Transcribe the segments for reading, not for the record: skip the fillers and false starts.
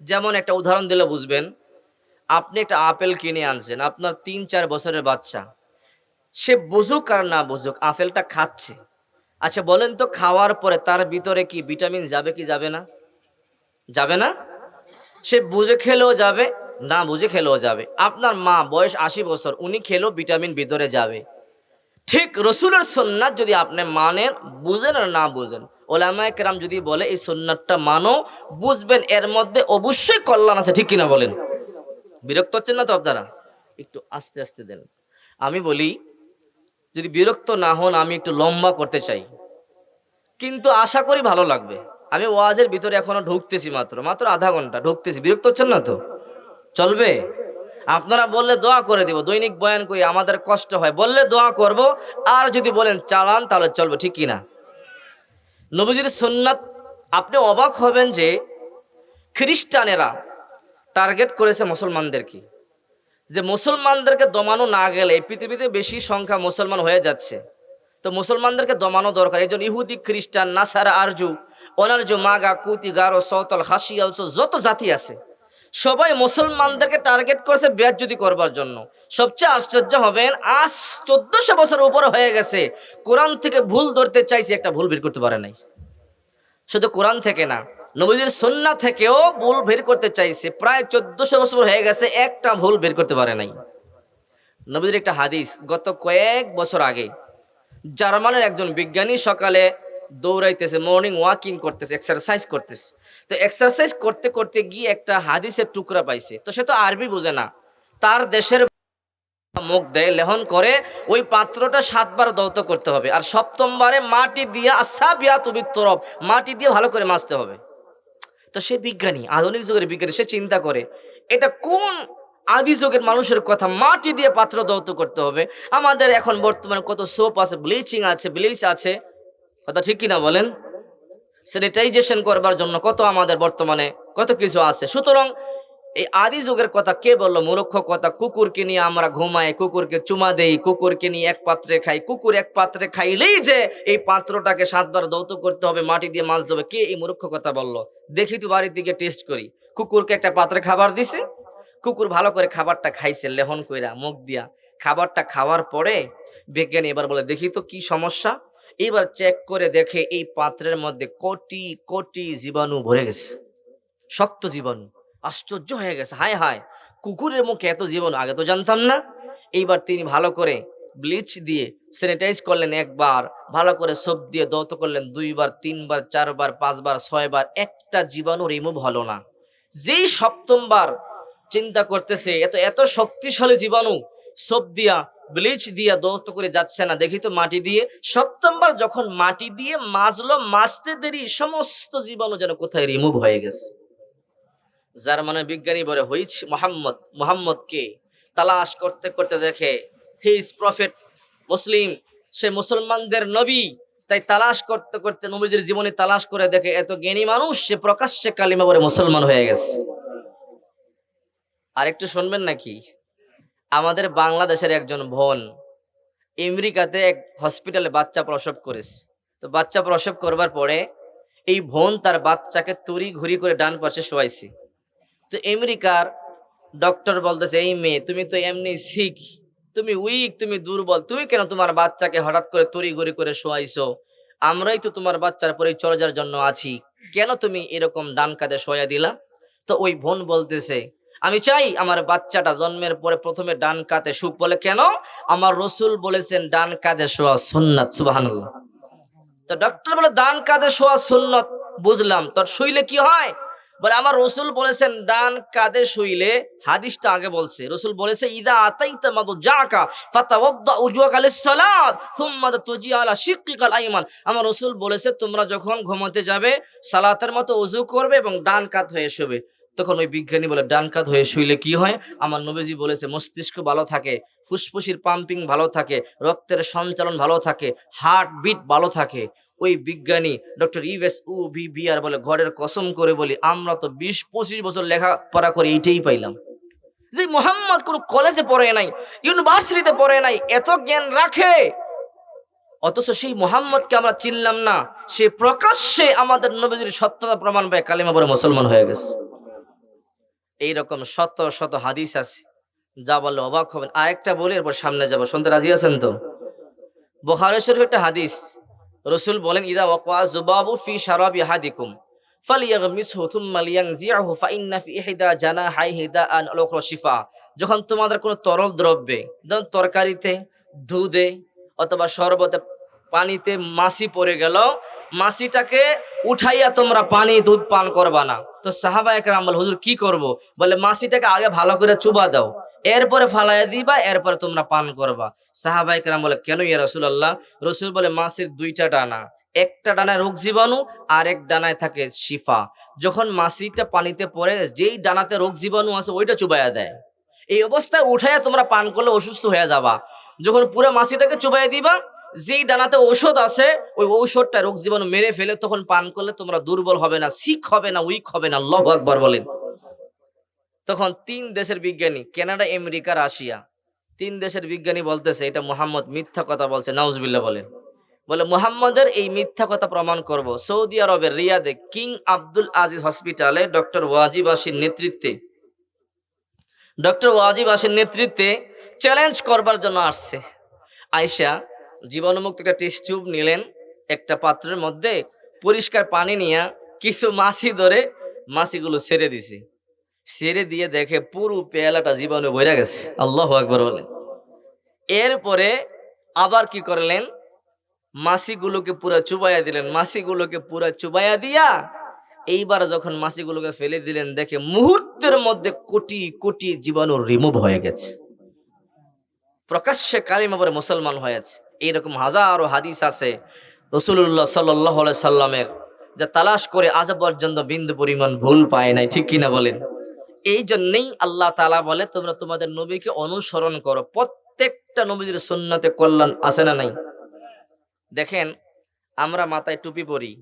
যেমন একটা উদাহরণ দিলে বুঝবেন। আপনি একটা আপেল কিনে আনছেন, আপনার ৩-৪ বছরের বাচ্চা, সে বুঝুক আর না বুঝুক আপেলটা খাচ্ছে। আচ্ছা বলেন তো, খাওয়ার পরে তার ভিতরে কি ভিটামিন যাবে কি যাবে না? যাবে না? সে বুঝে খেলেও যাবে, না বুঝে খেলেও যাবে। আপনার মা বয়স ৮০ বছর, উনি খেলেও ভিটামিন ভিতরে যাবে। ঠিক রসুলের সুন্নাত যদি আপনি মানেন, বুঝেন আর না বুঝেন, ওলামায়ে কেরাম যদি বলে এই সুন্নাতটা মানো, বুঝবেন এর মধ্যে অবশ্যই কল্যাণ আছে। ঠিক কিনা বলেন? বিরক্ত হচ্ছেন না তো আপনারা? একটু আস্তে আস্তে দেন। আমি বলি, যদি বিরক্ত না হন, আমি একটু লম্বা করতে চাই, কিন্তু আশা করি ভালো লাগবে। আমি ওয়াজের ভিতরে এখনো ঢুকতেছি, মাত্র মাত্র আধা ঘন্টা ঢুকতেছি। বিরক্ত হচ্ছেন না তো? চলবে? আপনারা বললে দোয়া করে দিব, দৈনিক বয়ান করি, আমাদের কষ্ট হয়, বললে দোয়া করব। আর যদি বলেন চালান, তাহলে চলবে। ঠিক কিনা? নবীজির সুন্নাত, আপনি অবাক হবেন যে খ্রিস্টানেরা টার্গেট করেছে মুসলমানদেরকে, যে মুসলমানদেরকে দমানো না গেলে এই পৃথিবীতে বেশি সংখ্যা মুসলমান হয়ে যাচ্ছে, তো মুসলমানদেরকে দমানো দরকার। এই জন্য ইহুদি, খ্রিস্টান, নাসারা, আরজু, অনারজু, মাগা, কুতি, গারো, সওতাল, হাসিয়ালস, যত জাতি আছে সবাই মুসলমানদেরকে টার্গেট করেছে বেয়াজ্জতি করবার জন্য। সবচেয়ে আশ্চর্য হবেন, আজ ১৪০০ বছর উপরে হয়ে গেছে, কোরআন থেকে ভুল ধরতে চাইছে, একটা ভুল বের করতে পারে নাই। শুধু কোরআন থেকে না, নবীজির সুন্নাহ থেকেও ভুল বের করতে চাইছে, প্রায় ১৪০০ বছর হয়ে গেছে, একটা ভুল বের করতে পারে নাই। নবীজির একটা হাদিস, গত কয়েক বছর আগে জার্মানের একজন বিজ্ঞানী সকালে দৌড়াইতেছে, মর্নিং ওয়াকিং করতেছে, এক্সারসাইজ করতেছে। তো এক্সারসাইজ করতে করতে গিয়ে একটা হাদিসের টুকরা পাইছে। তো সে তো আরবি বোঝে না, তার দেশের মুখ দেয়, লেহন করে ওই পাত্রটা ৭ বার দৌত করতে হবে, আর সপ্তমবারে মাটি দিয়ে তরফ, মাটি দিয়ে ভালো করে মাজতে হবে। তো সে বিজ্ঞানী, আধুনিক যুগের বিজ্ঞানী, সে চিন্তা করে এটা কোন আদি যুগের মানুষের কথা, মাটি দিয়ে পাত্র দৌত করতে হবে। আমাদের এখন বর্তমানে কত সোপ আছে, ব্লিচিং আছে, ব্লিচ আছে, কথা ঠিক কিনা বলেন? স্যানিটাইজেশন করবার জন্য কত আমাদের বর্তমানে কত কিছু আছে। সুতরাং এই আদি যুগের কথা কে বললো? মূর্খ কথা। কুকুরকে নিয়ে আমরা ঘুমাই, কুকুরকে চুমা দেই, কুকুরকে নিয়ে এক পাত্রে খাই। কুকুর এক পাত্রে খাইলেই যে এই পাত্রটাকে ৭ বার দৌত করতে হবে, মাটি দিয়ে মাছ দেবে, কে এই মূর্খ কথা বললো? দেখি তো বাড়ির দিকে টেস্ট করি। কুকুরকে একটা পাত্রে খাবার দিছে, কুকুর ভালো করে খাবারটা খাইছে, লেহন কইরা মুখ দিয়া। খাবারটা খাওয়ার পরে বিজ্ঞানী এবার বলে, দেখি তো কি সমস্যা। এবার চেক করে দেখে এই পাত্রের মধ্যে কোটি কোটি জীবাণু ভরে গেছে, শক্ত জীবাণু। আশ্চর্য হয়ে গেছে, হায় হায়, কুকুরের মুখে এত জীবাণু, আগে তো জানতাম না। এইবার তিনি ভালো করে ব্লিচ দিয়ে স্যানিটাইজ করলেন, একবার ভালো করে সোপ দিয়ে দৌত করলেন, ২ বার, ৩ বার, ৪ বার, ৫ বার, ৬ বার, একটা জীবাণু রিমুভ হলো না। যেই সপ্তমবার চিন্তা করতেছে, এত এত শক্তিশালী জীবাণু, সোপ দিয়া ব্লিচ দিয়া দৌত করে যাচ্ছে না, দেখি তো মাটি দিয়ে। সপ্তমবার যখন মাটি দিয়ে মাজলো, মাজতে দেরি, সমস্ত জীবাণু যেন কোথায় রিমুভ হয়ে গেছে। যার মানে বিজ্ঞানী বলে হইছে মোহাম্মদকে তালাশ করতে করতে দেখে হি ইজ প্রফেট মুসলিম, সে মুসলমানদের নবী। তাই তালাশ করতে করতে নবীদের জীবনী তালাশ করে দেখে এত জ্ঞানী মানুষ, সে প্রকাশ্যে কালিমা পড়ে মুসলমান হয়ে গেছে। আর একটু শুনবেন নাকি? আমাদের বাংলাদেশের একজন বোন আমেরিকাতে এক হসপিটালে বাচ্চা প্রসব করেছে। তো বাচ্চা প্রসব করবার পরে এই বোন তার বাচ্চাকে তড়ি ঘুরি করে ডান পাশে শোয়াইছে। তো আমেরিকার ডক্টর বলতেছে, এই মেয়ে, তুমি তো এমনি সিক, তুমি উইক, তুমি দুর্বল, তুমি কেন তোমার বাচ্চাকে হঠাৎ করে তড়ি ঘড়ি করে শোয়াইছো? আমরাই তো তোমার বাচ্চার পরিচর্যার জন্য আছি, কেন তুমি এরকম ডান কাঁধে শোয়া দিলা? তো ওই বোন বলতেছে, আমি চাই আমার বাচ্চাটা জন্মের পরে প্রথমে ডান কাঁধে শুক। বলে কেন? আমার রসুল বলেছেন ডান কাঁধে শোয়া সুন্নাত। সুবহানাল্লাহ। তো ডক্টর বলে, ডান কাঁধে শোয়া সুন্নত বুঝলাম, তোর শুইলে কি হয়? বলে, আমার রসুল বলেছেন ডান কাঁধে শুইলে, হাদিসটা আগে বলছে, রসুল বলেছে ইদা আতাইতা মাদজাকা ফাতাওয়াদ্দা উজুকা লিসসালাত সুম্মা তুজি আলা শিক্কিকাল আইমান। আমার রসুল বলেছে তোমরা যখন ঘুমাতে যাবে সালাতের মতো ওযু করবে এবং ডান কাঁধ হয়ে শোবে। তখন ওই বিজ্ঞানী বলে, ডান কাঁধ হয়ে শুইলে কি হয়? আমার নবীজি বলেছে মস্তিষ্ক ভালো থাকে, ফুসফুসির পাম্পিং ভালো থাকে, রক্তের সঞ্চালন ভালো থাকে, হার্ট বিট ভালো থাকে। ওই বিজ্ঞানী ডক্টর ইউএস বিআর বলে, ঘরের কসম করে বলি, আমরা তো ২০-২৫ বছর লেখাপড়া করে এইটাই পাইলাম যে মোহাম্মদ কোনো কলেজে পড়ে নাই, ইউনিভার্সিটিতে পড়ে নাই, এত জ্ঞান রাখে, অথচ সেই মোহাম্মদকে আমরা চিনলাম না। সে প্রকাশ্যে আমাদের নবীর সত্যতা প্রমাণ পায়, কালিমা পড়ে মুসলমান হয়ে গেছে। এইরকম শত শত হাদিস আছে, যা বললে অবাক হবেন। আরেকটা বলি, এরপর সামনে যাবো, শুনতে রাজি আছেন তো? বুখারী শরীফ একটা হাদিস, রসুল বলেন, ইদা ওয়াকা যুবাবু ফি শারাবি আহাদিকুম ফালিয়াগমিসহু থুম্মা লিয়ানজিআহু ফাইন্না ফি ইহদা জানাহাইহি দাআন আল উখরা শিফা। যখন তোমাদের কোনো তরল দ্রব্যে, যেমন তরকারিতে, দুধে অথবা শরবতে, পানিতে মাছি পড়ে গেল, মাছিটাকে উঠাইয়া তোমরা পানি দুধ পান করবা না। তো সাহাবায়ে কেরাম বলে, হুজুর কি করব? বলে মাছিটাকে আগে ভালো করে চুবা দাও, এরপরে ফালাইয়া দিবা, এরপরে তোমরা পান করবা। সাহাবায়ে কেরাম বলে, কেন ইয়া রাসূলুল্লাহ? রসুল বলে, মাছির দুইটা ডানা, একটা ডানায় রোগ জীবাণু আর এক ডানায় থাকে শিফা। যখন মাছিটা পানিতে পড়ে, যেই ডানাতে রোগ জীবাণু আছে ওইটা চুবাইয়া দেয়। এই অবস্থায় উঠাইয়া তোমরা পান করলে অসুস্থ হয়ে যাবা। যখন পুরো মাছিটাকে চুবাইয়া দিবা, যেই ডানাতে ঔষধ আছে ওই ঔষধটা রোগ জীবাণু মেরে ফেলে, তখন পান করলে তোমরা দুর্বল হবে না, সিক হবে না, উইক হবে না। আল্লাহু আকবার বলেন। তখন 3 দেশের বিজ্ঞানী, কানাডা, আমেরিকা, রাশিয়া, 3 দেশের বিজ্ঞানী বলতেছে এটা মুহাম্মদ মিথ্যা কথা বলছে। নাউজুবিল্লাহ বলেন। বলে মুহাম্মদের এই মিথ্যা কথা প্রমাণ করব। সৌদি আরবের রিয়াদে কিং আব্দুল আজিজ হসপিটালে ডক্টর ওয়াজিব আসির নেতৃত্বে চ্যালেঞ্জ করবার জন্য আসছে। আয়শা জীবাণুমুক্ত একটা টেস্ট টিউব নিলেন, একটা পাত্রের মধ্যে পরিষ্কার পানি নিয়ে কিছু মাছি ধরে মাছিগুলো ছেড়ে দিছে। ছেড়ে দিয়ে দেখে পুরো পেয়ালাটা জীবাণু ভরে গেছে। আল্লাহু আকবার বলেন। এরপরে আবার কি করলেন? মাছিগুলোকে পুরা চুবাইয়া দিলেন। মাছিগুলোকে পুরা চুবাইয়া দিয়া এইবার যখন মাছিগুলোকে ফেলে দিলেন, দেখে মুহূর্তের মধ্যে কোটি কোটি জীবাণু রিমুভ হয়ে গেছে। প্রকাশ্যে কালিমা পড়ে মুসলমান হয়েছে। এইরকম হাজারো হাদিস আছে রাসূলুল্লাহ সাল্লাল্লাহু আলাইহি সাল্লামের, যা তালাশ করে আজ পর্যন্ত বিন্দু পরিমাণ ভুল পায় নাই। ঠিক কিনা বলেন? এই জন্যই আল্লাহ তাআলা বলে, তোমরা তোমাদের নবীকে অনুসরণ করো। প্রত্যেকটা নবীর সুন্নতে কল্যাণ আছে না নাই? দেখেন, আমরা মাথায় টুপি পরি।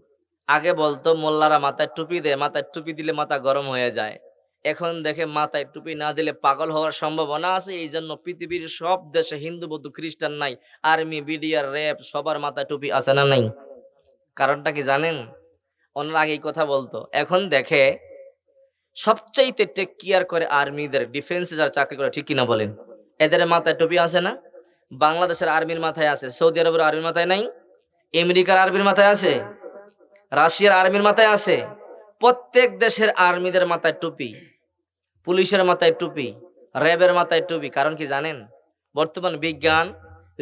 আগে বলতো মোল্লারা মাথায় টুপি দেয়, মাথায় টুপি দিলে মাথা গরম হয়ে যায়। এখন দেখে মাথায় টুপি না দিলে পাগল হওয়ার সম্ভাবনা আছে। এই জন্য পৃথিবীর সব দেশে, হিন্দু, বৌদ্ধ, খ্রিস্টান নাই, আর্মি, বিডিআর, র্যাব, সবার মাথায় টুপি আছে না নাই? কারণটা কি জানেন? ওনারা আগে এই কথা বলতো, এখন দেখে সবচাইতে টেক কেয়ার করে আর্মিদের, ডিফেন্সে যারা চাকরি করে। ঠিক কিনা বলেন? এদের মাথায় টুপি আছে না? বাংলাদেশের আর্মির মাথায় আছে, সৌদি আরবের আর্মির মাথায় নাই, আমেরিকার আর্মির মাথায় আছে, রাশিয়ার আর্মির মাথায় আছে। প্রত্যেক দেশের আর্মিদের মাথায় টুপি, পুলিশের মাথায় টুপি, র্যাবের মাথায় টুপি। কারণ কি জানেন? বর্তমান বিজ্ঞান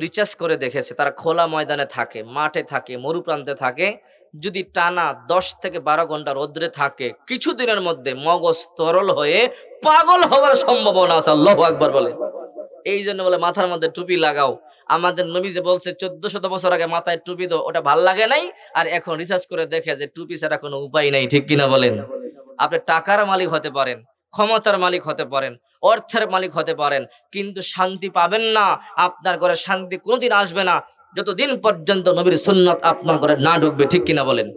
রিসার্চ করে দেখেছে, তারা খোলা ময়দানে থাকে, মাঠে থাকে, মরুপ্রান্তে থাকে। যদি টানা 10 থেকে 12 ঘন্টা রোদ্রে থাকে, কিছুদিনের মধ্যে মগজ তরল হয়ে পাগল হওয়ার সম্ভাবনা আছে। আল্লাহু আকবার বলে। এই জন্য বলে মাথার মধ্যে টুপি লাগাও। আমাদের নবী যে বলছে 1400 বছর আগে মাথায় টুপি দাও, ওটা ভাল লাগে নাই। আর এখন রিসার্চ করে দেখে যে টুপি ছাড়া কোনো উপায় নাই। ঠিক কিনা বলেন? আপনি টাকার মালিক হতে পারেন, ক্ষমতার মালিক হতে পারেন, অর্থের মালিক হতে পারেন, কিন্তু শান্তি পাবেন না। আপনার ঘরে শান্তি কোনোদিন আসবে না যতদিন পর্যন্ত নবীর সুন্নাত আপনার ঘরে না ঢুকবে। ঠিক কিনা বলেন?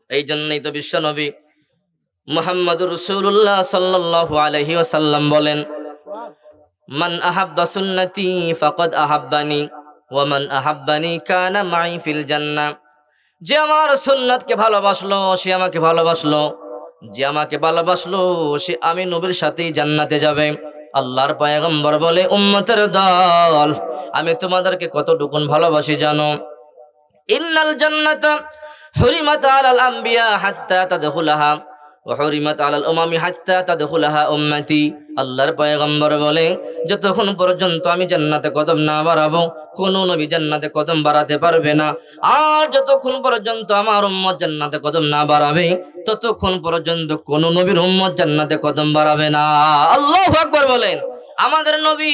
এই জন্যই তো বিশ্ব নবী মুহাম্মদুর রাসূলুল্লাহ সাল্লাল্লাহু আলাইহি ওয়াসাল্লাম বলেন, মান আহাব্বা সুন্নতি ফাকাদ আহাব্বানি ওয়া মান আহাব্বানি কানা মাই ফিল জান্নাহ। যে আমার সুন্নাতকে ভালোবাসলো সে আমাকে ভালোবাসলো, যে আমাকে ভালোবাসলো সে আমি নবীর সাথেই জান্নাতে যাবে। আল্লাহর পয়গম্বর বলে, উম্মতের দল, আমি তোমাদেরকে কতটুকুন ভালোবাসি জানো? ইন্নাল জান্নাতা হুরিমাত আলাল আম্বিয়া হাত্তা তাদখুলাহা ওয়া হুরিমাত আলাল উমামি হাত্তা তাদখুলাহা উম্মতি। আল্লাহর পয়গম্বর বলে, যতক্ষণ পর্যন্ত আমি জান্নাতে কদম না বাড়াবো, কোন নবী জান্নাতে কদম বাড়াতে পারবে না। আর যতক্ষণ পর্যন্ত আমার উম্মত জান্নাতে কদম না বাড়াবে, ততক্ষণ পর্যন্ত কোন নবীর উম্মত জান্নাতে কদম বাড়াবে না। আল্লাহু আকবার বলেন। আমাদের নবী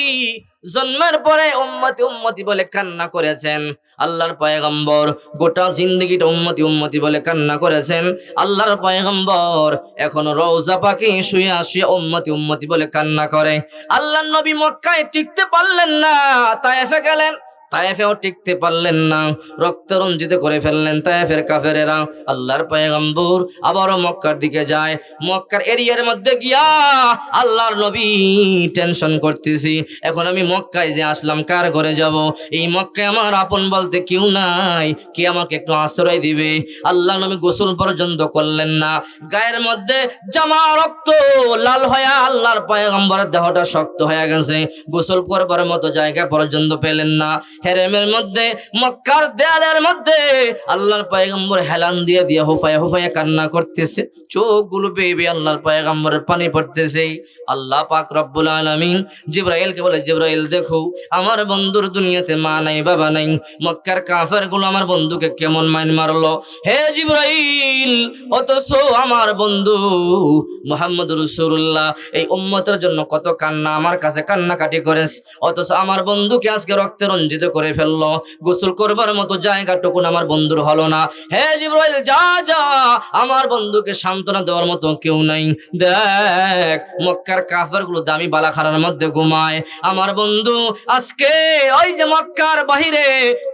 জন্মের পরে উম্মতি উম্মতি বলে কান্না করেছেন। আল্লাহর পয়গম্বর গোটা জিন্দেগিটা উম্মতি উম্মতি বলে কান্না করেছেন। আল্লাহর পয়গম্বর এখনো রওজা পাকে শুয়ে শুয়ে উম্মতি উম্মতি বলে কান্না করে। আল্লাহর নবী মক্কায় টিকতে পারলেন না, তায়েফে গেলেন। তায়েফেও টিকতে পারলেন না, রক্ত রঞ্জিত করে ফেললেন তায়েফের কাফেরেরা। আল্লাহর পয়গম্বর আবারও মক্কার দিকে যায়। মক্কার এরিয়ার মধ্যে গিয়া আল্লাহর নবী টেনশন করতেছি, এখন আমি মক্কায় যে আসলাম কার ঘরে যাব? এই মক্কায় আমার আপন বলতে কেউ নাই, কে আমাকে একটু আশ্রয় দিবে? আল্লাহ নবী গোসল পর্যন্ত করলেন না, গায়ের মধ্যে জামা রক্ত লাল হয়ে আল্লাহর পয়গম্বরের দেহটা শক্ত হয়ে গেছে, গোসল করবার মতো জায়গা পর্যন্ত পেলেন না। হেরেমের মধ্যে মক্কার দেয়ালের মধ্যে আল্লাহর পয়গম্বর হেলান দিয়ে দিয়ে হুফায়া হুফায়া কান্না করতেছে, চোখগুলো বেয়ে বেয়ে আল্লাহর পয়গম্বরের পানি পড়তেছে। আল্লাহ পাক রব্বুল আলামিন জিবরাইলকে বলে, জিবরাইল দেখো আমার বন্ধুর দুনিয়াতে মা নাই বাবা নাই, মক্কার কাফেরগুলো আমার বন্ধুকে কেমন মাইন মারলো। হে জিবরাইল, অথচ আমার বন্ধু মুহাম্মদ রাসূলুল্লাহ এই উম্মতের জন্য কত কান্না আমার কাছে কান্নাকাটি করেছে, অথচ আমার বন্ধুকে আজকে রক্তে রঞ্জিত করে ফেললো, গোসল করবার মতো জায়গাটুকুন আমার বন্ধুর হলো না। হে জিবরাইল, যা যা, আমার বন্ধুকে সান্ত্বনা দেওয়ার মতো কেউ নাই। দেখ মক্কার কাফেরগুলো দামি বালাখানার মধ্যে ঘুমায়, আমার বন্ধু আজকে ওই যে মক্কার বাহিরে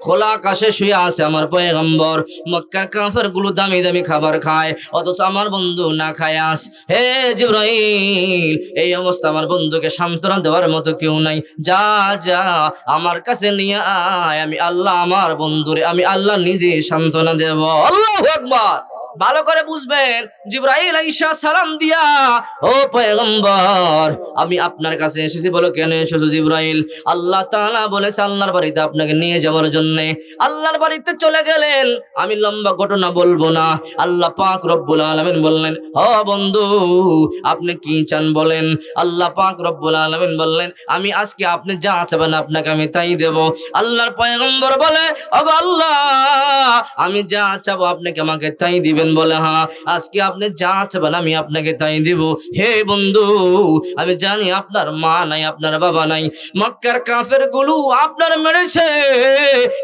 খোলা আকাশে শুয়ে আছে আমার পয়গম্বর। মক্কার কাফেরগুলো দামি দামি খাবার খায়, অথচ আমার বন্ধু না খায় আস। হে জিবরাইল, এই অবস্থা আমার বন্ধুকে সান্ত্বনা দেওয়ার মতো কেউ নাই, যা যা আমার কাছে নিয়ে আয়, আমি আল্লাহ আমার বন্ধুরে আমি আল্লাহ নিজে সান্ত্বনা দেব। আল্লাহু আকবার। ভালো করে বুঝবেন, জিবরাইল আইসা সালাম দিয়া, ও পয়গম্বর আমি আপনার কাছে এসেছি। বলো কেন এসেছো জিবরাইল? আল্লাহ তাআলা বলেছে আল্লাহর বাড়িতে আপনাকে নিয়ে যাওয়ার জন্য। আল্লাহর বাড়িতে চলে গেলেন, আমি লম্বা ঘটনা বলবো না। আল্লাহ পাক রব্বুল আলামিন বললেন, ও বন্ধু আপনি কি চান বলেন? আল্লাহ পাক রব্বুল আলামিন বললেন, আমি আজকে আপনি যা চাবেন আপনাকে আমি তাই দেব। আল্লাহর পয়গম্বর বলে, ওগো আল্লাহ আমি যা চাবো আপনাকে আমাকে তাই দিবেন? বলে, হ্যাঁ আজকে আপনি যা চাবেন আমি আপনাকে তাই দিব। হে বন্ধু, আমি জানি আপনার মা নাই আপনার বাবা নাই, মক্কার কাফের গুলো আপনার মেরেছে,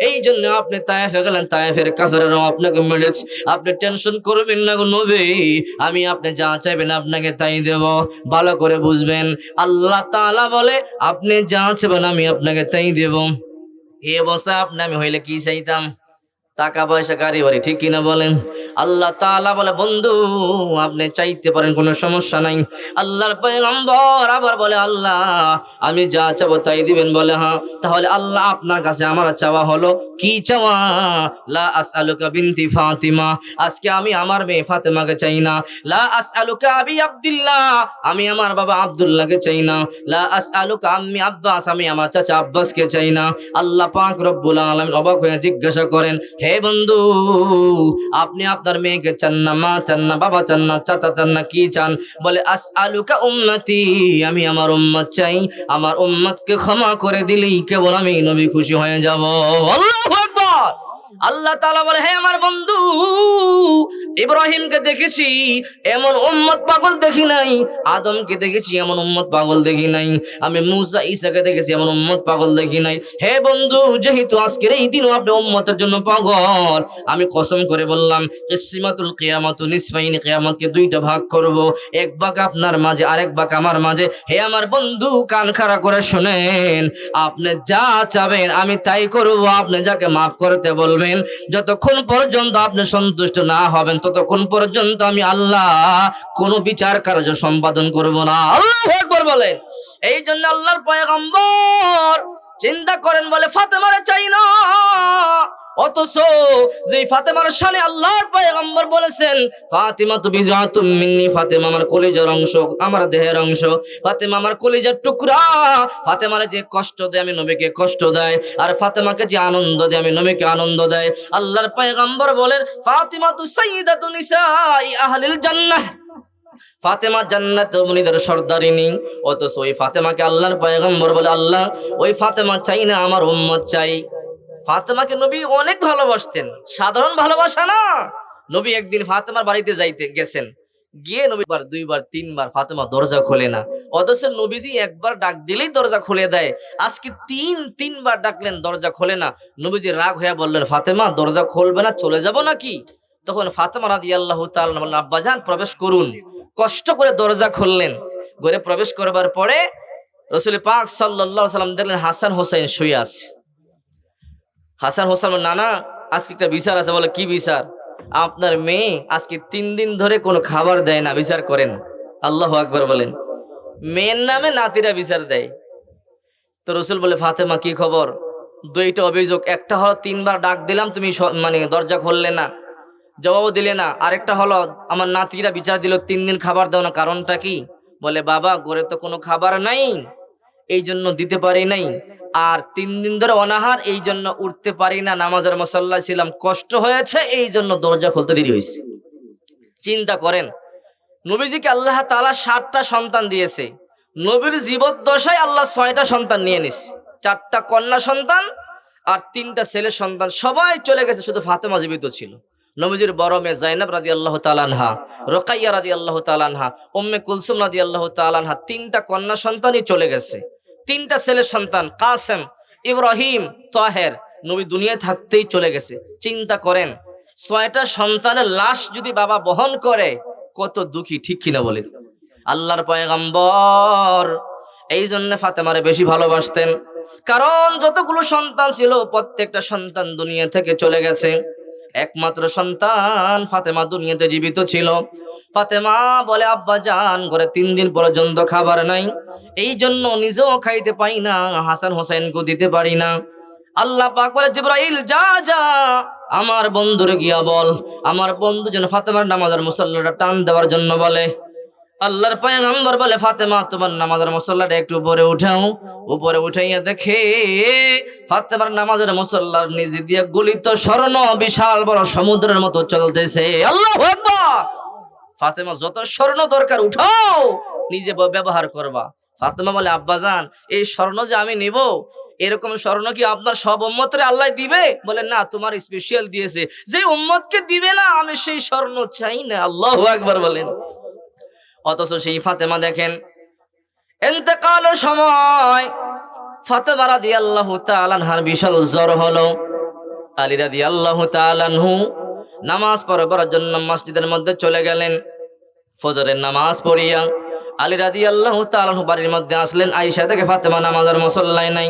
এই জন্য আপনি তায়েফে গেলেন, তায়েফের কাফেররাও আপনাকে মেরেছে। আপনি টেনশন করবেন না গো নবী, আমি আপনি যা চাইবেন আপনাকে তাই দেব। ভালো করে বুঝবেন, আল্লাহ তাআলা বলে আপনি যা চাইবেন আমি আপনাকে তাই দেব। এই অবস্থা আপনি আমি হইলে কি চাইতাম? টাকা পয়সা গাড়ি বাড়ি, ঠিক কিনা বলেন? আল্লাহ তাআলা বলে, বন্ধু আপনি চাইতে পারেন, কোনো সমস্যা নাই। আল্লাহর পয়গম্বর আবার বলে, আল্লাহ আমি যা চাবো তাই দিবেন? বলে, হ্যাঁ। তাহলে আল্লাহ আপনার কাছে আমার চাওয়া হলো কি চাওয়া? লা আসআলুকা বিনতি ফাতিমা, আজকে আমি আমার মেয়ে ফাতেমাকে চাই না। লা আসআলুকা আবি আব্দুল্লাহ, আমি আমার বাবা আব্দুল্লাহকে চাই না। লা আসআলুকা আম্মি আব্বাস, আমি আমার চাচা আব্বাসকে চাই না। আল্লাহ পাক রব্বুল আলামিন অবাক হয়ে জিজ্ঞাসা করেন, হে বন্ধু আপনি আপনার মেয়েকে চান না, মা চান না, বাবা চান না, চাচা চান না, কি চান? বলে, আসআলুকা উম্মতি, আমি আমার উম্মত চাই, আমার উম্মতকে ক্ষমা করে দিলেই কেবল আমি নবী খুশি হয়ে যাব। আল্লাহু আকবার। আল্লাহ তাআলা বলে, হে আমার বন্ধু ইব্রাহিমকে দেখেছি এমন উম্মত পাগল দেখি নাই, আদমকে দেখেছি এমন উম্মত পাগল দেখি নাই, আমি মুসা ঈসাকে দেখেছি এমন উম্মত পাগল দেখি নাই। হে বন্ধু, যেহেতু আজকের এই দিনও আপনি উম্মতের জন্য পাগল, আমি কসম করে বললাম কিসমাতুল কিয়ামাতু নিসফাইন, কিয়ামতকে দুইটা ভাগ করব, এক ভাগ আপনার মাঝে আরেক ভাগ আমার মাঝে। হে আমার বন্ধু কান খাড়া করে শুনেন, আপনি যা চাবেন আমি তাই করব, আপনি যাকে মাফ করতে বলবেন, যতক্ষণ পর্যন্ত আপনি সন্তুষ্ট না হবেন ততক্ষণ পর্যন্ত আমি আল্লাহ কোনো বিচার কার্য সম্পাদন করব না। আল্লাহু আকবার বলেন। এই জন্য আল্লাহর পয়গম্বর চিন্তা করেন, বলে ফাতেমারে চাই না, অথচ যেই ফাতেমার শানে আল্লাহর পয়গম্বর বলেছেন ফাতিমা তু বিজাতুম মিন্নি, ফাতেমা আমার কলিজার অংশ, আমার দেহের অংশ, ফাতেমা আমার কলিজার টুকরা। ফাতেমারে যে কষ্ট দেয় আমি নবীকে কষ্ট দেয়, আর ফাতেমাকে যে আনন্দ দেয় আমি নবীকে আনন্দ দেয়। আল্লাহর পয়গম্বর বলেন, ফাতিমা তু সাইয়্যিদাতু নিসাই আহলিল জান্নাহ, ফাতেমা জান্নাতের মুনিদের সর্দারিনী, অথচ ওই ফাতেমাকে আল্লাহর পয়গম্বর বলে, আল্লাহ ওই ফাতেমা চাই না, আমার উম্মত চাই। ফাতেমাকে নবী অনেক ভালোবাসতেন, সাধারণ ভালোবাসা না। নবী একদিন ফাতেমার বাড়িতে যাইতে গেছেন, গিয়ে নবী দুইবার তিনবার ফাতেমা দরজা খোলে না, অথচ নবীজি একবার ডাক দিলেই দরজা খুলে দেয়। আজকে তিনবার ডাকলেন দরজা খোলে না। নবীজি রাগ হয়ে বললেন, ফাতেমা দরজা খুলবে না, চলে যাব নাকি? তখন ফাতেমা রাদিয়াল্লাহু তাআলা বললেন, আব্বাজান প্রবেশ করুন। কষ্ট করে দরজা খুললেন, ঘরে প্রবেশ করবার পরে রাসূল পাক সাল্লাল্লাহু আলাইহি ওয়াসাল্লাম দেখলেন হাসান হোসেন শুয়ে আছে। হাসান হোসেন বলে, না না, আজকে একটা বিচার আছে। বলে, কি বিচার? আপনার মেয়ে আজকে 3 দিন ধরে কোনো খাবার দেয় না, বিচার করেন। আল্লাহু আকবার বলেন। মেয়ের নামে নাতিরা বিচার দেয়। তো রসুল বলে, ফাতেমা কি খবর? 2টা অভিযোগ। একটা হলো 3বার ডাক দিলাম, তুমি মানে দরজা খুললে না, জবাবও দিলে না। আরেকটা হলো আমার নাতিরা বিচার দিল 3 দিন খাবার দাও না, কারণটা কি? বলে, বাবা ঘরে তো কোনো খাবার নাই, এই জন্য দিতে পারি নাই। আর 3 দিন ধরে অনাহার, এই জন্য উঠতে পারি না, নামাজের মুসাল্লায় ছিলাম, কষ্ট হয়েছে, এই জন্য দরজা খুলতে দেরি হয়েছে। চিন্তা করেন, নবীজিকে আল্লাহ তাআলা 7টা সন্তান দিয়েছে। নবীর জীবদ্দশায় আল্লাহ 6টা সন্তান নিয়ে নিছে। 4টা কন্যা সন্তান আর 3টা ছেলে সন্তান, সবাই চলে গেছে, শুধু ফাতেমা জীবিত ছিল। নবীজির বড় মেয়ে যায়েনব রাদিয়াল্লাহু তাআলা আনহা, রুকাইয়া রাদিয়াল্লাহু তাআলা আনহা, উম্মে কুলসুম রাদিয়াল্লাহু তাআলা আনহা, 3টা কন্যা সন্তানই চলে গেছে। 3টা ছেলে সন্তান কাসেম, ইব্রাহিম, তাহের, নবী দুনিয়ায় থাকতেই চলে গেছে। চিন্তা করেন, 6টা সন্তানের লাশ যদি বাবা বহন করে, কত দুঃখী, ঠিক কিনা বলেন? আল্লাহর পয়গম্বর এই জন্য ফাতেমারে বেশি ভালোবাসতেন, কারণ যতগুলো সন্তান ছিল প্রত্যেকটা সন্তান দুনিয়া থেকে চলে গেছে, একমাত্র সন্তান ফাতেমা দুনিয়াতে জীবিত ছিল। ফাতেমা বলে, আব্বা জান ঘরে 3 দিন পর্যন্ত খাবার নাই, এই জন্য নিজেও খাইতে পাই না, হাসান হোসেনকে দিতে পারি না। আল্লাহ পাক বলে, জিবরাইল যা যা আমার বন্ধুরে গিয়া বল, আমার বন্ধু যেন ফাতেমার নামাজের মুসাল্লাটা টান দেওয়ার জন্য বলে। আল্লাহর পয়গম্বর বলে, ফাতেমা তোমার নামাজের মুসাল্লাটা একটু উপরে উঠাও। উপরে উঠাইয়া দেখে ফাতেমার নামাজের মুসাল্লার নিচে দিয়ে গলিত স্বর্ণ বিশাল বড় সমুদ্রের মতো চলতেছে। আল্লাহু আকবার! ফাতেমা, যত স্বর্ণ দরকার উঠাও, নিজে ব্যবহার করবা। ফাতেমা বলে, আব্বাজান এই স্বর্ণ যে আমি নিব, এরকম স্বর্ণ কি আপনার সব উম্মতরে আল্লাহ দিবে? বলে, না, তোমার স্পেশাল দিয়েছে, যে উম্মতকে দিবে না আমি সেই স্বর্ণ চাই না। আল্লাহু আকবার বলেন। অথচ সেই ফাতেমা দেখেন, ইন্তেকালের সময় ফাতেমা রাদিয়াল্লাহু তাআলা আনহার বিশাল জ্বর হলো। আলী রাদিয়াল্লাহু তাআলা আনহু নামাজ পড়ার জন্য মসজিদের মধ্যে চলে গেলেন। ফজরের নামাজ পড়িয়া আলী রাদিয়াল্লাহু তাআলা আনহু বাড়ির মধ্যে আসলেন। আয়েশা থেকে ফাতেমা নামাজের মুসল্লায় নাই,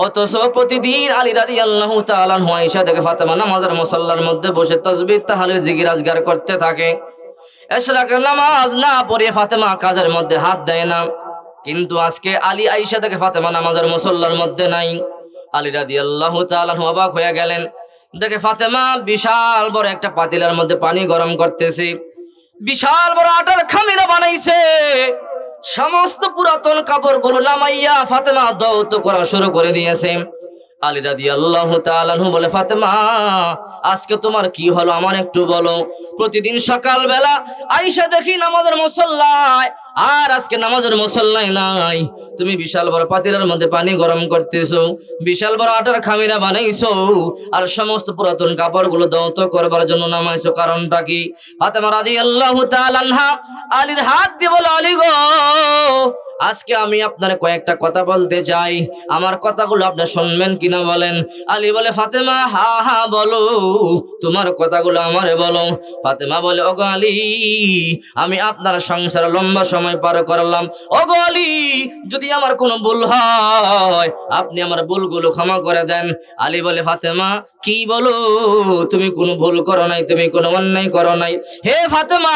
অথচ প্রতিদিন আলী রাদিয়াল্লাহু তাআলা আনহু আয়েশা থেকে ফাতেমা নামাজের মুসল্লার মধ্যে বসে তাসবিহ তাহলিল জিকির আজগার করতে থাকে। এশরাকের নামাজ না পড়ে ফাতেমা কাজের মধ্যে হাত দেয় না, কিন্তু আজকে আলী আয়েশা থেকে ফাতেমা নামাজের মুসল্লার মধ্যে নাই। আলী রাদিয়াল্লাহু তাআলা আনহু অবাক হয়ে গেলেন, দেখে ফাতেমা বিশাল বড় একটা পাতিলের মধ্যে পানি গরম করতেছে, বিশাল বড় আটার খামিরা বানাইছে। সমস্ত পুরাতন কাপড়গুলো নামাইয়া ফাতেমা দৌত করা শুরু করে দিয়েছে। আলী রাদিয়াল্লাহু তাআলা আনহু বলে, ফাতেমা আজকে তোমার কি হলো, আমার একটু বলো। প্রতিদিন সকালবেলা আয়েশা দেখি নামাজের মুসল্লায়, আর আজকে নামাজের মুসল্লায় নাই। তুমি বিশাল বড় পাতিলের মধ্যে পানি গরম করতেছো, বিশাল বড় আটার খামিরা বানাইছো, আর সমস্ত পুরাতন কাপড়গুলো দৌত করবার জন্য নামাইছো, কারণটা কি? ফাতেমা রাদিয়াল্লাহু তাআলা আনহা আলীর হাত দিয়ে বলে, আলী গো, আজকে আমি আপনার কয়েকটা কথা বলতে চাই, আমার কথাগুলো আপনি শুনবেন কিনা বলেন। আলী বলে, ফাতেমা হা হা বলো, তোমার কথাগুলো আমারে বলো। ফাতেমা বলে, ওগো আলী, আমি আপনার সংসারে লম্বা সময় পার করলাম, ওগো আলী, যদি আমার কোনো ভুল হয় আপনি আমার ভুলগুলো ক্ষমা করে দেন। আলী বলে, ফাতেমা কি বলো, তুমি কোনো ভুল করো নাই, তুমি কোনো অন্যায় করো নাই। হে ফাতেমা,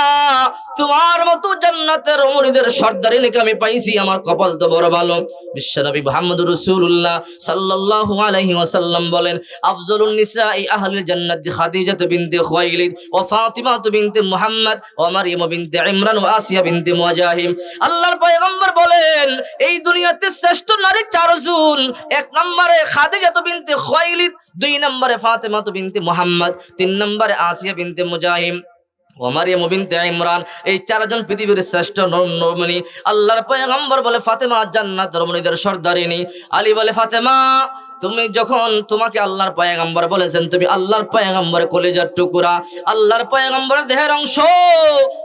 তোমার মতো জান্নাতের রমণীদের সর্দারিনীকে আমি পাইছি, আমার কপাল তো বড় ভালো। বিশ্বনবী মুহাম্মদুর রাসূলুল্লাহ সাল্লাল্লাহু আলাইহি ওয়াসাল্লাম বলেন, আফজলুন নিসাই আহলিল জান্নাত খাদিজা বিনতে খুয়াইলিদ ওয়া ফাতিমা বিনতে মুহাম্মদ ওয়া মারইয়াম বিনতে ইমরান ওয়া আসিয়া বিনতে মুজাহিম। আল্লাহর পয়গম্বর বলেন, এই দুনিয়াতে শ্রেষ্ঠ নারী 4 জন। 1 নম্বরে খাদিজা বিনতে খুয়াইলিদ, 2 নম্বরে ফাতিমা বিনতে মুহাম্মদ, 3 নম্বরে আসিয়া বিনতে মুজাহিম ও মারইয়াম বিনতে ইমরান। এই 4 জন পৃথিবীর শ্রেষ্ঠ রমণী। আল্লাহর পয়গম্বর বলে, ফাতেমা জান্নাত রমণীদের সর্দারিনী। আলী বলে, ফাতেমা তুমি যখন, তোমাকে আল্লাহর পয়গম্বর বলেছেন, তুমি আল্লাহর পয়গম্বরের কলিজার টুকরা, আল্লাহর পয়গম্বরের দেহের অংশ।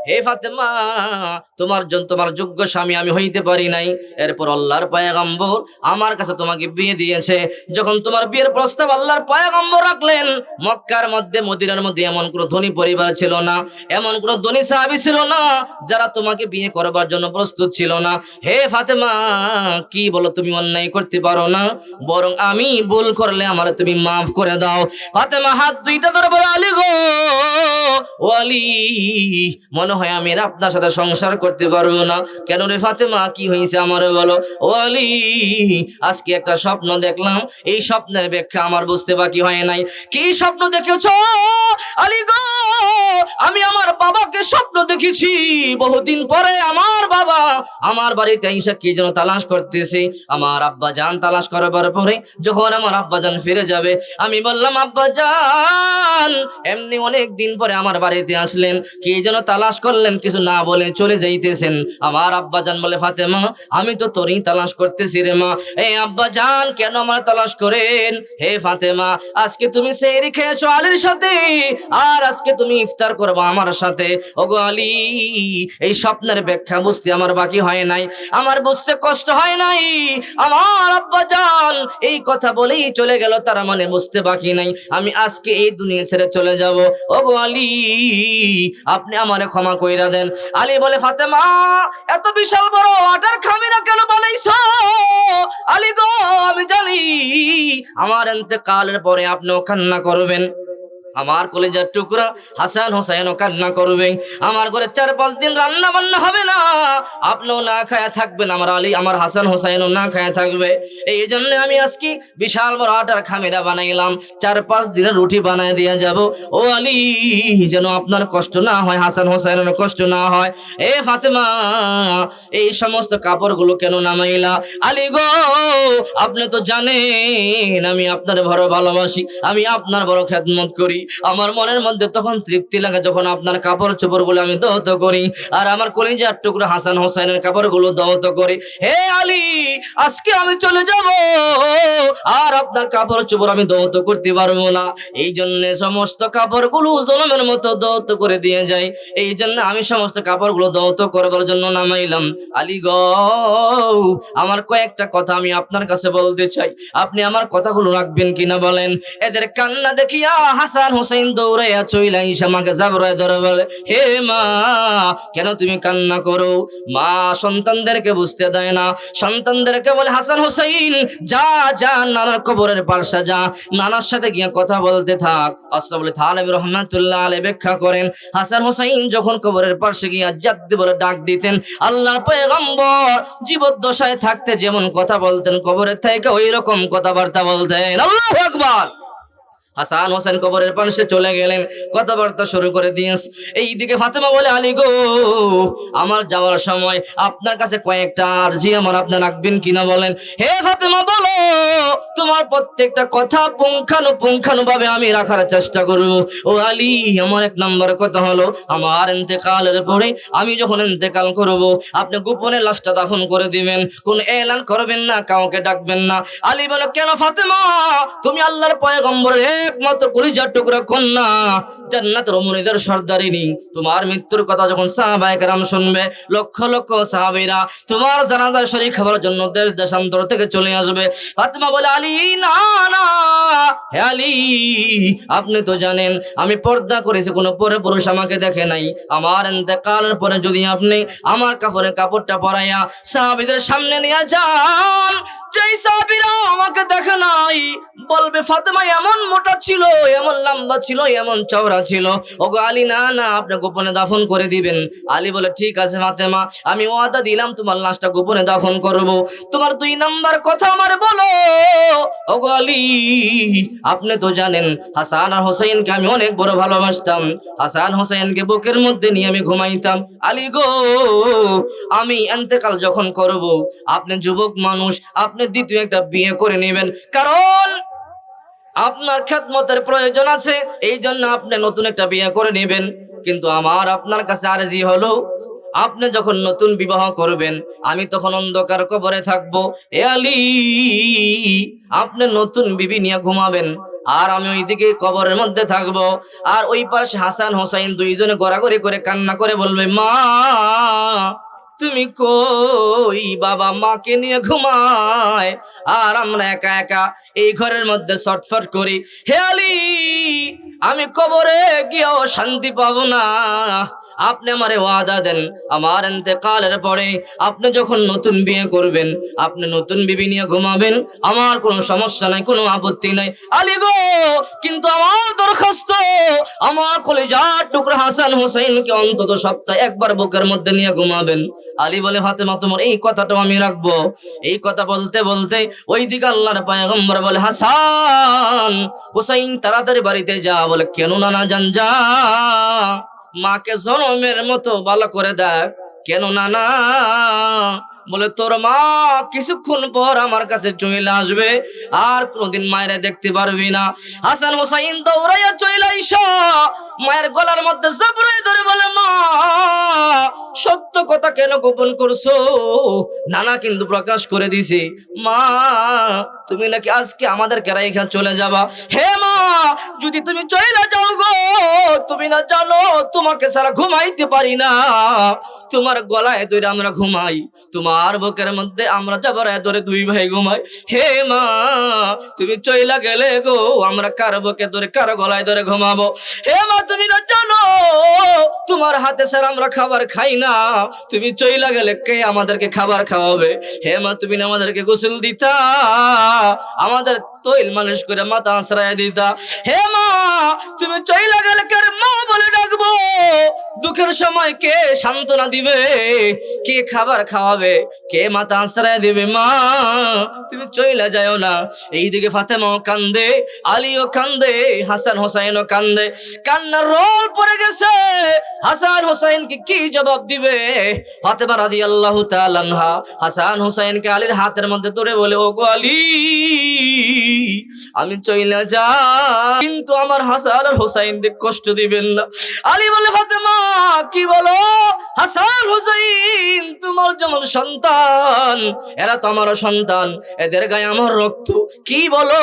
হে ফাতেমা, তোমার জন্য তোমার যোগ্য স্বামী আমি হইতে পারি নাই, এরপর আল্লাহর পয়গম্বর আমার কাছে তোমাকে বিয়ে দিয়েছে। যখন তোমার বিয়ের প্রস্তাব আল্লাহর পয়গম্বর রাখলেন, মক্কার মধ্যে মদিনার মধ্যে এমন কোনো ধনী পরিবার ছিল না, এমন কোনো ধনী সাহাবী ছিল না যারা তোমাকে বিয়ে করবার জন্য প্রস্তুত ছিল না। হে ফাতেমা, কি বলো, তুমি অন্যায় করতে পারো না, বরং আমি আমি ভুল করলে আমার তুমি মাফ করে দাও। ফাতেমা হাত দুইটা ধরে বলে, আলী গো, ও আলী, মনে হয় আমি আর আপনার সাথে সংসার করতে পারবো না। কেন রে ফাতেমা, কি হয়েছে আমারে বলো। ও আলী, আজকে একটা স্বপ্ন দেখলাম, এই স্বপ্নের ব্যাখ্যা আমার বুঝতে বাকি হয় নাই। কি স্বপ্ন দেখেছো আলী গো? আমি আমার বাবাকে স্বপ্ন দেখেছি, বহুদিন পরে আমার বাবা আমার বাড়িতে এসে কি যেন তালাশ করতেছে। আমার আব্বা জান তালাশ করবার পরে যখন আমার আব্বা জান ফিরে যাবে, আমি বললাম, আব্বা জান এমনি অনেক দিন পরে আমার বাড়িতে আসলেন, কি যেন তালাশ করলেন, কিছু না বলে চলে যাইতেছেন। আমার আব্বা জান বলে, ফাতেমা আমি তো তোরই তালাশ করতেছি রে মা। এই আব্বা জান কেন আমার তালাশ করেন? হে ফাতেমা, আজকে তুমি সেহরি খেয়েছো আলীর সাথে, আর আজকে তুমি ইফতার করবা আমার সাথে। ওগো আলী, এই স্বপ্নের ব্যাখ্যা বুঝতে আমার বাকি হয় নাই, আমার বুঝতে কষ্ট হয় নাই। আমার আব্বা জান এই কথা বলেই চলে গেল, তার মানে বুঝতে বাকি নাই আমি আজকে এই দুনিয়া ছেড়ে চলে যাব। ওগো আলী, আপনি আমারে ক্ষমা কইরা দেন। আলী বলে, ফাতেমা এত বিশাল বড় আটার খামিরা কেন বানাইছো? আলী গো, আমি জানি আমার ইন্তেকালের পরে আপনিও কান্না করবেন, আমার কলেজার টুকরা হাসান হোসেনও কান্না করবে, আমার ঘরে 4-5 দিন রান্না বান্না হবে না, আপনিও না খায়া থাকবেন, আমার আলী আমার হাসান হোসেনও না খায়া থাকবে। এই জন্য আমি আজকে বিশাল বড় আটার খামিরা বানাইলাম, 4-5 দিনের রুটি বানায় দিয়ে যাব। ও আলী, যেন আপনার কষ্ট না হয়, হাসান হোসেনের কষ্ট না হয়। এ ফাতেমা, এই সমস্ত কাপড়গুলো কেন নামাইলা? আলী গো, আপনি তো জানেন আমি আপনার বড় ভালোবাসি, আমি আপনার বড় খেদমত করি, আমার মনের মধ্যে তখন তৃপ্তি লাগে যখন আপনার কাপড় চোপড়গুলো আমি দৌত করি, আর আমার কলিজার টুকরো হাসান হোসেনের কাপড়গুলো দৌত করি। হে আলী, আজকে আমি চলে যাব, আর আপনার কাপড় চোপড় আমি দৌত করতে পারবো না, এই জন্য সমস্ত কাপড়গুলো জলমের মতো দৌত করে দিয়ে যাই, এই জন্য আমি সমস্ত কাপড়গুলো দৌত করবার জন্য নামাইলাম। আলী গো, আমার কয়েকটা কথা আমি আপনার কাছে বলতে চাই, আপনি আমার কথাগুলো রাখবেন কিনা বলেন। এদের কান্না দেখিয়া হাসান হোসেন দৌড়াইয়া চইলা এসে আমাকে জাবরায় ধরে বলে, হে মা, কেন তুমি কান্না করো? মা সন্তানদেরকে বুঝতে দেয় না, সন্তানদেরকে বলে, হাসান হোসেন যা যা নানার কবরের পাশে যা, নানার সাথে গিয়ে কথা বলতে থাক। আসসালামু থানবী রহমাতুল্লাহ আলাইহি ব্যাখ্যা করেন, হাসান হোসেন যখন কবরের পাশে গিয়া জাদ্দি বলে ডাক দিতেন, আল্লাহর পয়গম্বর জীবদ্দশায় থাকতে যেমন কথা বলতেন, কবরের থেকে ওই রকম কথাবার্তা বলতেন। আল্লাহু আকবার। হাসান হোসেন কবরের পাশে চলে গেলেন, কথাবার্তা শুরু করে দিয়েছে। এইদিকে ফাতেমা বলে, আলী গো, আমার যাওয়ার সময় আপনার কাছে কয়েকটা আরজি আমার আপনি রাখবেন কিনা বলেন। হে ফাতেমা বলো, তোমার প্রত্যেকটা কথা পুঙ্খানু ভাবে আমি রাখার চেষ্টা করব। ও আলী, আমার 1 নম্বর কথা হলো, আমার ইন্তেকালের পরে আমি যখন ইন্তেকাল করব, আপনি গোপনে লাশটা দাফন করে দিবেন, কোন এলান করবেন না, কাউকে ডাকবেন না। আলী বলে, কেন ফাতেমা, তুমি আল্লাহর পয়গম্বরের একমাত্র কলিজার টুকরা কন্যা, জান্নাতের মুনিদের সর্দারিনী, তোমার মৃত্যুর কথা যখন সাহাবায়ে কেরাম শুনবে, লক্ষ লক্ষ সাহাবীরা তোমার জানাজার শরীক খাবার জন্য দেশ দেশান্তর থেকে চলে আসবে। ফাতেমা বলে, আলী না না, হে আলী, আপনি তো জানেন আমি পর্দা করেছি, কোনো পরে পুরুষ আমাকে দেখে নাই, আমার ইন্তেকালের পরে যদি আপনি আমার কাপড়ের কাপড়টা পরাইয়া সাহাবীদের সামনে নিয়ে যান, যেই সাহাবীরা আমাকে দেখে নাই বলবে ফাতেমা এমন মোটা ছিল, এমন লম্বা ছিল, এমন চওড়া ছিল। ওগো আলী, না না, আপনি গোপনে দাফন করে দিবেন। আলী বলে, ঠিক আছে ফাতেমা, আমি ওয়াদা দিলাম তোমার লাশটা গোপনে দাফন করব। তোমার 2 নাম্বার কথা আমার বলো। ওগো আলী, আপনি তো জানেন হাসান আর হোসেনকে আমি অনেক বড় ভালোবাসতাম, হাসান হোসেনকে বুকের মধ্যে নিয়ে আমি ঘুমাইতাম। আলী গো, আমি ইন্তেকাল যখন করব, আপনি যুবক মানুষ, আপনি দ্বিতীয় একটা বিয়ে করে নেবেন, কারণ আপনার খেদমতের প্রয়োজন আছে, এই জন্য আপনি নতুন একটা বিয়ে করে নেবেন। কিন্তু আমার আপনার কাছে আরজি হলো, আপনি যখন নতুন বিবাহ করবেন, আমি তখন অন্ধকার কবরে থাকবো। এ আলী, আপনি নতুন বিবি নিয়ে ঘুমাবেন, আর আমি ওইদিকে কবরের মধ্যে থাকবো, আর ওই পাশে হাসান হোসেন দুইজনে গড়াগড়ি করে কান্না করে বলবে, মা তুমি কই? বাবা মাকে নিয়ে ঘুমায়, আর আমরা একা একা এই ঘরের মধ্যে ছটফট করি। হে আলী, আমি কবরে গিয়েও শান্তি পাবো না। আপনি আমারে ওয়াদা দেন, আমার ইন্তেকালের পরে আপনি যখন নতুন বিয়ে করবেন, আপনি নতুন বিবি নিয়ে ঘুমাবেন, আমার কোনো সমস্যা নাই, কোনো আপত্তি নাই আলী গো। কিন্তু আমার দরখাস্ত, আমার কলিজার টুকরা হাসান হোসেনকে অন্তত সপ্তাহে একবার বুকের মধ্যে নিয়ে ঘুমাবেন। আলী বলে, ফাতেমা তোমার এই কথাটাও আমি রাখবো। এই কথা বলতে বলতে ওইদিকে আল্লাহর পয়গম্বর বলে, হাসান হুসাইন তাড়াতাড়ি বাড়িতে যা। বলে, কেন নানা জান? যা, মাকে জনমের মতো ভালো করে দেখ। কেন নানা? বলে, তোর মা কিছুক্ষণ পর আমার কাছে চলে আসবে, আর কোনদিন মায়ের দেখতে পারবি না। হাসান হুসাইন দৌড়াইয়া চলে আইসা মায়ের গলার মধ্যে জাবড়াই ধরে বলে, মা সত্য কথা কেন গোপন করছো? নানা কিন্তু প্রকাশ করে দিছি, মা তুমি নাকি আজকে আমাদের কেরাইখা চলে যাবা। হে মা, যদি তুমি চলে যাও গো, তুমি না জানো তোমাকে সারা ঘুমাইতে পারি না। তোমার গলায় ধরে আমরা ঘুমাই, তোমার বুকের মধ্যে আমরা জাবরায় ধরে দুই ভাই ঘুমাই। হে মা, তুমি চইলা গেলে গো, আমরা কার বুকে ধরে কার গলায় ধরে ঘুমাবো? হে মা, তুমি না জানো তোমার হাতে স্যার আমরা খাবার খাই না, তুমি চইলা গেলে কে আমাদেরকে খাবার খাওয়াবে? হে মা, তুমি না আমাদেরকে গোসল দিতা, আমাদের তৈল মালিশ করে মাথা আশ্রয় দিতা। হে মা, তুমি চইলা গেলে কার মা বলে ডাকবো? দুঃখের সময় কে সান্ত্বনা দিবে, কে খাবার খাওয়াবে, কে মাথা আশ্রয় দিবে? মা তুমি চইলা যাও না। এইদিকে ফাতেমাও কান্দে, আলীও কান্দে, হাসান হোসাইনও কান্দে। কান্নার রোল পড়ে গেছে। হাসান হোসাইনকে কি জবাব দিবে? ফাতেমা রাদিয়াল্লাহু তাআলা আনহা হাসান হোসাইনকে আলীর হাতের মধ্যে ধরে বলে, ও গো আলী, আমি চইলা যা, কিন্তু আমার হাসান আর হোসাইনকে কষ্ট দিবেন না। আলী বলে, ফাতেমা কি বলো? হাসান হোসাইন তোমার যেমন সন্তান, এরা তো আমারও সন্তান, এদের গায়ে আমার রক্ত। কি বলো?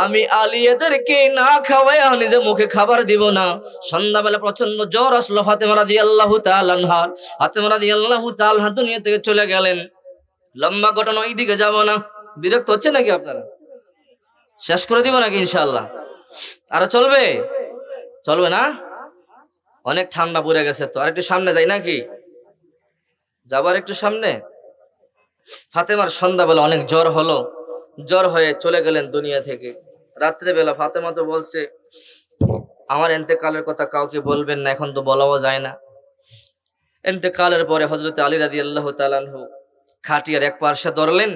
আমি আলী এদেরকে না খাওয়াইয়া নিজে মুখে খাবার দিব না। সন্ধ্যাবেলা প্রচন্ড জ্বর আসলো ফাতেমা রাদিয়াল্লাহু তাআলা আনহার। ফাতেমা রাদিয়াল্লাহু তাআলা আনহা দুনিয়া থেকে চলে গেলেন। লম্বা ঘটনা, ওই দিকে যাব না। বিরক্ত হচ্ছে নাকি আপনারা? শেষ করে দিব নাকি ইনশাআল্লাহ? আরো চলবে? চলবে না? অনেক ঠান্ডা পড়ে গেছে তো, আর একটু সামনে যাই নাকি? যাবার একটু সামনে। ফাতেমার সন্ধ্যাবেলা অনেক জ্বর হলো, জ্বর হয়ে চলে গেলেন দুনিয়া থেকে। রাত্রেবেলা ফাতেমা তো বলছে, আমার ইন্তেকালের কথা কাউকে বলবেন না, এখন তো বলাও যায় না। ইন্তেকালের পরে হযরত আলী রাদিয়াল্লাহু তাআলা আনহু খাটিয়ার এক পার্শ্বে ধরলেন,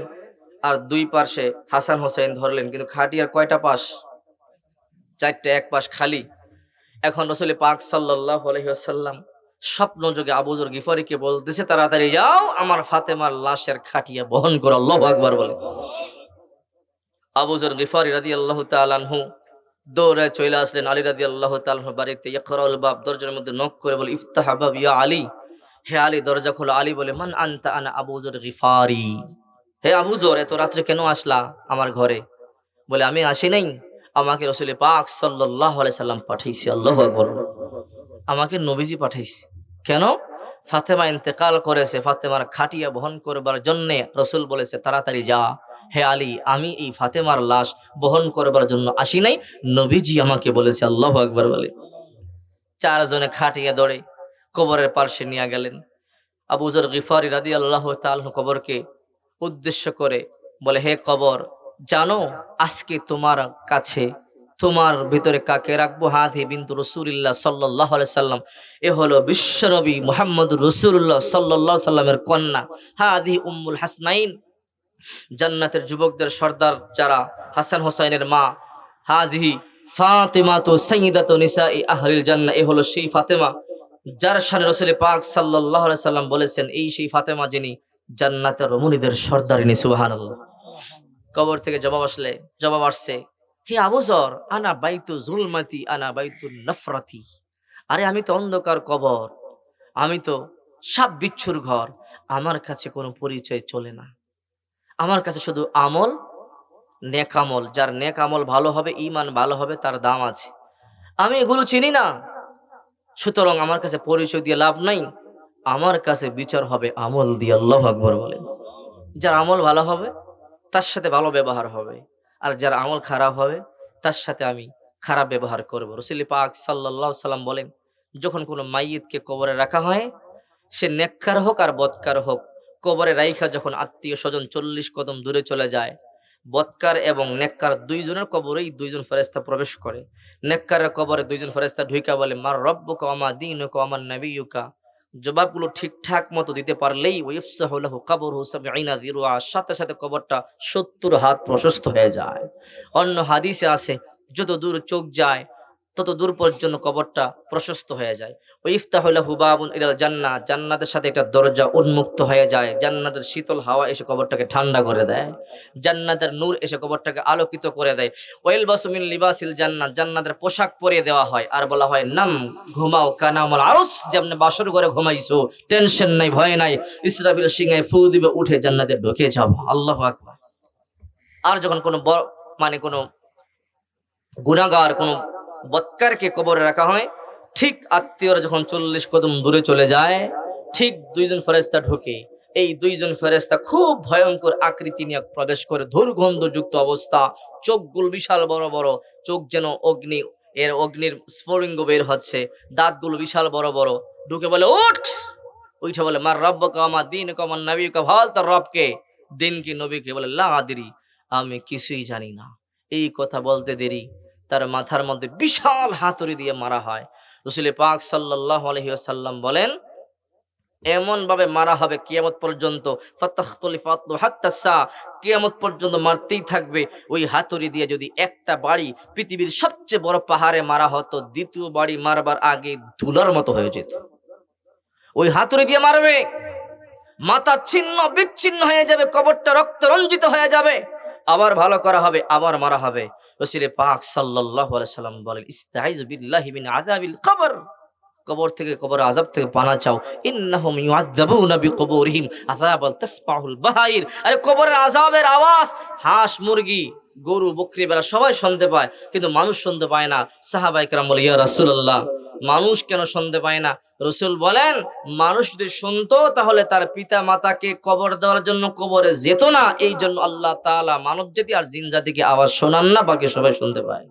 আর দুই পার্শ্বে হাসান হোসেন ধরলেন। কিন্তু খাটিয়ার কয়টা পাশ? চারটে, এক পাশ খালি। এখন রাসূল পাক সাল্লাল্লাহু আলাইহি ওয়াসাল্লাম স্বপ্ন যোগে আবু যর গিফারিকে বলতেছে, তাড়াতাড়ি যাও আমার ফাতেমার লাশের খাটিয়া বহন করো। আল্লাহু আকবার বলে। আবু যর গিফারি রাদিয়াল্লাহু তাআলা আনহু দৌড়ে চলে আসলেন আলী রাদিয়াল্লাহু তাআলা আনহু বাড়িতে। ইকরাউল বাব, দরজার মধ্যে নক করে বলে, ইফতাহ বাব ইয়া আলী। হে আলী, দরজা খোলো। আলী বলে, মান আনতা? আনা আবু যর গিফারি। হে আবু যর, এত রাত্রে কেন আসলা আমার ঘরে? বলে, আমি আসি নাই, আমাকে রাসূল পাক সাল্লাল্লাহু আলাইহি সাল্লাম পাঠাইছে। আল্লাহু আকবার। আমাকে নবীজি পাঠাইছে। কেন? ফাতেমা ইন্তেকাল করেছে, ফাতেমার খাটিয়া বহন করবার জন্য রাসূল বলেছে, তাড়াতাড়ি যা। হে আলী, আমি এই ফাতেমার লাশ বহন করবার জন্য আসি নাই, নবীজি আমাকে বলেছে। আল্লাহু আকবার বলে। চারজনে খাটিয়া দৌড়ে কবরের পাশে নিয়ে গেলেন। আবু যর গিফারি রাদিয়াল্লাহু তাআলা কবরকে উদ্দেশ্য করে বলে, হে কবর, জানো আজকে তোমার কাছে, তোমার ভিতরে কাকে রাখবো? হাদি বিনতু রাসূলিল্লাহ সাল্লাল্লাহু আলাইহি সাল্লাম। এ হলো বিশ্বনবী মুহাম্মদুর রাসূলুল্লাহ সাল্লাল্লাহু আলাইহি সাল্লামের কন্যা। হাদি উম্মুল হাসনাইন, জান্নাতের যুবকদের সর্দার যারা, হাসান হোসাইনের মা। হাজিহি ফাতিমাতু সাইয়্যিদাতু নিসাই আহলিল জান্নাহ। এ হলো সেই ফাতেমা যার শানে রাসূল পাক সাল্লাল্লাহু আলাইহি সাল্লাম বলেছেন, এই সেই ফাতেমা যিনি জান্নাতের রমণীদের সর্দারিনী। সুবহানাল্লাহ। কবর থেকে জবাব আসছে, হে আবু যর, আনা বাইতু জুলমাতি, আনা বাইতু নফরাতি। আরে আমি তো অন্ধকার কবর, আমি তো সাপ বিচ্ছুর ঘর, আমার কাছে কোনো পরিচয় চলে না। আমার কাছে শুধু আমল, নেক আমল। যার নেক আমল ভালো হবে, ঈমান ভালো হবে, তার দাম আছে। আমি এগুলো চিনি না, সুতরাং আমার কাছে পরিচয় দিয়ে লাভ নাই। আমার কাছে বিচার হবে আমল দিয়ে। আল্লাহু আকবার বলেন। যার আমল ভালো হবে তার সাথে ভালো ব্যবহার হবে, আর যার আমল খারাপ হবে তার সাথে আমি খারাপ ব্যবহার করব। রাসূল পাক সাল্লাল্লাহু আলাইহি সাল্লাম বলেন, যখন কোনো মাইয়িতকে কবরে রাখা হয়, সে নেককার হোক আর বদকার হোক, কবরে রাইখা যখন আত্মীয় স্বজন ৪০ কদম দূরে চলে যায়, বদকার এবং নেককার দুইজনের কবরেই দুইজন ফেরেশতা প্রবেশ করে। নেককারের কবরে দুইজন ফেরেশতা ঢুইকা বলে, মার রব্বুকা ওয়া মা দীনুকা ওয়া মান নাবিয়্যুকা। জবাবগুলো ঠিকঠাক মতো দিতে পারলেই ওয়াইফসাহু লাহু কবরহু ৭০ যিরআ, সাথে সাথে কবরটা ৭০ হাত প্রশস্ত হয়ে যায়। অন্য হাদিসে আছে, যত দূর চোখ যায় তত দূর পর্যন্ত কবরটা প্রশস্ত হয়ে যায়। ওয়াইফতাহু লাহু বাবুন ইলাল জান্নাহ, জান্নাতের সাথে একটা দরজা উন্মুক্ত হয়ে যায়। জান্নাতের শীতল হাওয়া এসে কবরটাকে ঠান্ডা করে দেয়। জান্নাতের নূর এসে কবরটাকে আলোকিত করে দেয়। ওয়াইলবাসু মিন লিবাসিল জান্নাহ, জান্নাতের পোশাক পরিয়ে দেওয়া হয় আর বলা হয়, নাম ঘুমাও কানামুল আরস, যেমন বাসর ঘরে ঘুমাইছো, টেনশন নাই, ভয় নাই, ইসরাফিল সিংহায় ফু দিবে, উঠে জান্নাতে ঢুকে যাও। আল্লাহু আকবার। আর যখন কোনো কোনো গুনাহগার, কোনো বদকারকে কবরে রাখা হয়, ঠিক আত্মীয়রা যখন ৪০ কদম দূরে চলে যায়, ঠিক দুইজন ফেরেশতা ঢোকে। এই দুইজন ফেরেশতা খুব ভয়ঙ্কর আকৃতি নিয়ে প্রবেশ করে, দুর্গন্ধযুক্ত অবস্থা, চোখগুলো বিশাল বড় বড়, চোখ যেন অগ্নির স্ফুলিঙ্গ বের হচ্ছে, দাঁতগুলো বিশাল বড় বড়। ঢুকে বলে, উঠ। উঠে বলে, মার রব্বুকা ওয়া মা দীনুকা ওয়া মান নাবিয়্যুকা, ভাল তোর রবকে, দিন কি, নবীকে? বলে, লা আদরি, আমি কিছুই জানি না। এই কথা বলতে দেরি তার মাথার মধ্যে বিশাল হাতুড়ি দিয়ে মারা হয়। রাসূল পাক সাল্লাল্লাহু আলাইহি ওয়াসাল্লাম বলেন, এমন ভাবে মারা হবে কিয়ামত পর্যন্ত, ফাতাখতালিফাতু হাত্তা সা, কিয়ামত পর্যন্ত মারতেই থাকবে। ওই হাতুড়ি দিয়ে যদি একটা বাড়ি পৃথিবীর সবচেয়ে বড় পাহাড়ে মারা হতো, দ্বিতীয় বাড়ি মারবার আগে ধুলার মতো হয়ে যেত। ওই হাতুড়ি দিয়ে মারবে, মাথা ছিন্ন বিচ্ছিন্ন হয়ে যাবে, কবরটা রক্ত রঞ্জিত হয়ে যাবে, আবার ভালো করা হবে, আবার মারা হবে। রাসূল পাক সাল্লাল্লাহু আলাইহি সাল্লাম বলেন, ইস্তাইযু বিল্লাহি মিন আযাবিল কবর, কবর থেকে, কবর আযাব থেকে পানা চাও। ইন্নাহুম ইউআযাবুনা বিকুবুরিহিম আযাবাল তাসমাউল বাহাইর, আরে কবরের আযাবের আওয়াজ হাঁস, মুরগি, গরু, বকরি বেড়া সবাই শুনতে পায়, কিন্তু মানুষ শুনতে পায় না। সাহাবায়ে কেরাম বলে, ইয়া রাসূলুল্লাহ, মানুষ কেন শুনতে পায় না? রাসূল বলেন, মানুষ যদি শুনতো তাহলে তার পিতা মাতাকে কবর দেওয়ার জন্য কবরে যেত না। এই জন্য আল্লাহ তাআলা মানব জাতি আর জিন জাতিকে আওয়াজ শোনান না, বাকি সবাই শুনতে পায়।